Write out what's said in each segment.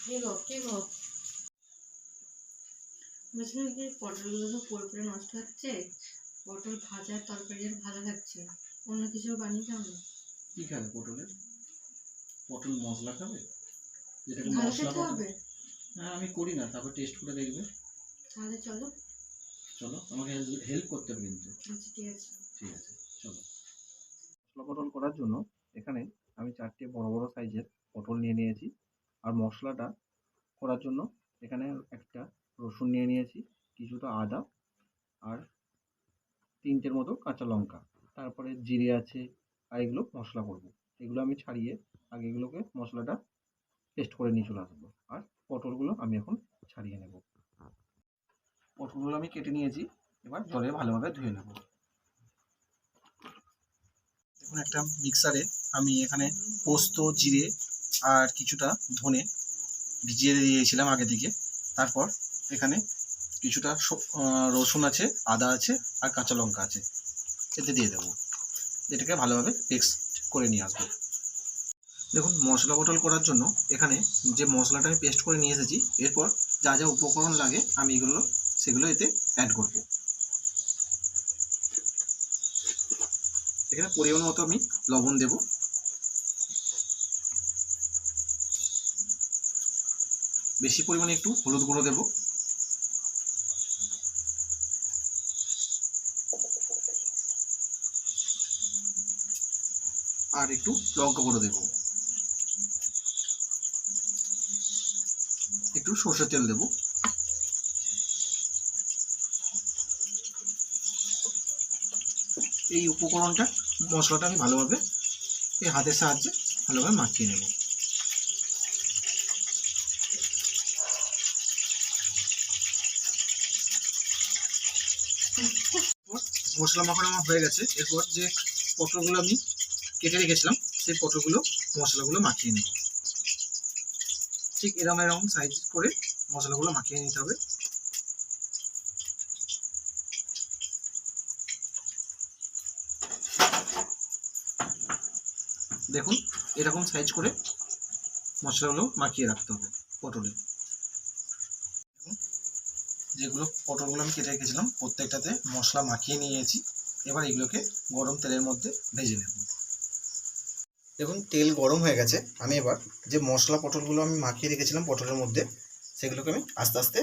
কে গো বুঝলি কি পটলগুলো তো পুরোপুরি নষ্ট হচ্ছে। পটল ভাজার তরকারি আর ভালো লাগছে না, অন্য কিছু বানিয়ে খাও না। কি খাবে পটলের? পটল মশলা খাবে? যেটাকে ভালো মশলা খেতে পটল। হবে। হ্যাঁ আমি করি না, তারপর টেস্ট করে দেখবে। তাহলে চলো। চলো, আমাকে হেল্প করতে হবে কিন্তু। আচ্ছা ঠিক আছে। ঠিক আছে, চলো। মশলা পটল করার জন্য এখানে আমি 4টে বড় বড় সাইজের পটল নিয়ে নিয়েছি। আর মশলাটা করার জন্য এখানে একটা রসুন নিয়ে নিয়েছি, কিছুটা আদা, আর 3টের মতো কাঁচা লঙ্কা, তারপরে জিরে আছে। আর এগুলো মশলা করব, এগুলো আমি ছাড়িয়ে আগে এগুলোকে মশলাটা পেস্ট করে নিয়ে চলে আসবো। আর পটলগুলো আমি এখন ছাড়িয়ে নেব। পটলগুলো আমি কেটে নিয়েছি, এবার জলে ভালোভাবে ধুয়ে নেব। দেখুন, একটা মিক্সারে আমি এখানে পোস্ত, জিরে আর কিছুটা ধনে ভিজিয়ে দিয়েছিলাম আগে থেকে। তারপর এখানে কিছুটা রসুন আছে, আদা আছে, আর কাঁচা লঙ্কা আছে, এতে দিয়ে দেবো। এটাকে ভালোভাবে পেস্ট করে নিয়ে আসবো। দেখুন, মশলা পটল করার জন্য এখানে যে মশলাটা আমি পেস্ট করে নিয়ে এসেছি, এরপর যা যা উপকরণ লাগে আমি সেগুলো এতে অ্যাড করব। এখানে পরিমাণ মতো আমি লবণ দেব, বেশি পরিমাণে একটু হলুদ গুঁড়ো দেব, আর একটু লঙ্কা গুঁড়ো দেব, একটু সরষের তেল দেব। এই উপকরণটা মশলাটা আমি ভালোভাবে এই হাতের সাহায্যে ভালোভাবে মাখিয়ে নেব। মশলা মাখানো আমার হয়ে গেছে। এরপর যে পটলগুলো আমি কেটে রেখেছিলাম, সেই পটলগুলো মশলাগুলো মাখিয়ে নেব। ঠিক এরকম সাইজ করে মশলাগুলো মাখিয়ে নিতে হবে। দেখুন, এরকম সাইজ করে মশলাগুলো মাখিয়ে রাখতে হবে পটলে। যেগুলো পটলগুলো আমি কেটে রেখেছিলাম প্রত্যেকটাতে মশলা মাখিয়ে নিয়েছি। এবার এগুলোকে গরম তেলের মধ্যে ভেজে নেব। দেখুন, তেল গরম হয়ে গেছে। আমি এবার যে মশলা পটলগুলো আমি মাখিয়ে রেখেছিলাম পটলের মধ্যে, সেগুলোকে আমি আস্তে আস্তে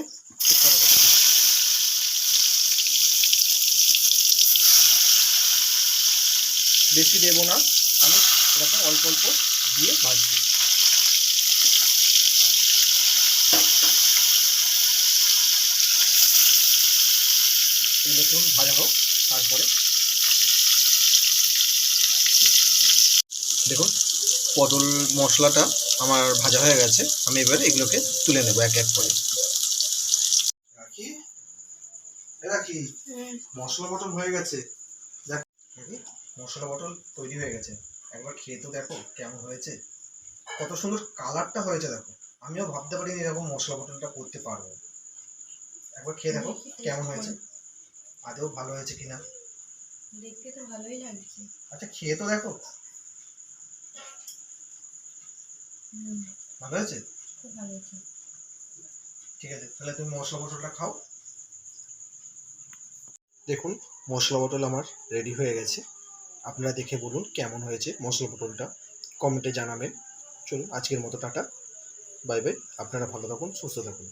বেশি দেবো না, আমি এরকম অল্প অল্প দিয়ে ভাজবো। দেখুন, ভাজা হোক। তারপরে দেখুন, পটল মশলাটা আমার ভাজা হয়ে গেছে। আমি এবার এগুলোকে তুলে নেব এক এক করে। রাখি মশলা পটল হয়ে গেছে। মশলা পটল তৈরি হয়ে গেছে। একবার খেয়ে তো দেখো কেমন হয়েছে, কত সুন্দর কালারটা হয়েছে। দেখো, আমিও ভাবতে পারিনি এরকম মশলা পটলটা করতে পারবো। একবার খেয়ে দেখো কেমন হয়েছে, আদৌ ভালো হয়েছে কিনা। দেখতে তো ভালোই লাগছে। আচ্ছা, খেয়ে তো দেখো। ভালো হয়েছে? খুব ভালো হয়েছে। ঠিক আছে, তাহলে তুমি মশলা পটলটা খাও। দেখুন, মশলা পটল আমার রেডি হয়ে গেছে। আপনারা দেখে বলুন কেমন হয়েছে মশলা পটলটা, কমেন্টে জানাবেন। চলুন, আজকের মতো টাটা, বাই বাই। আপনারা ভালো থাকুন, সুস্থ থাকুন।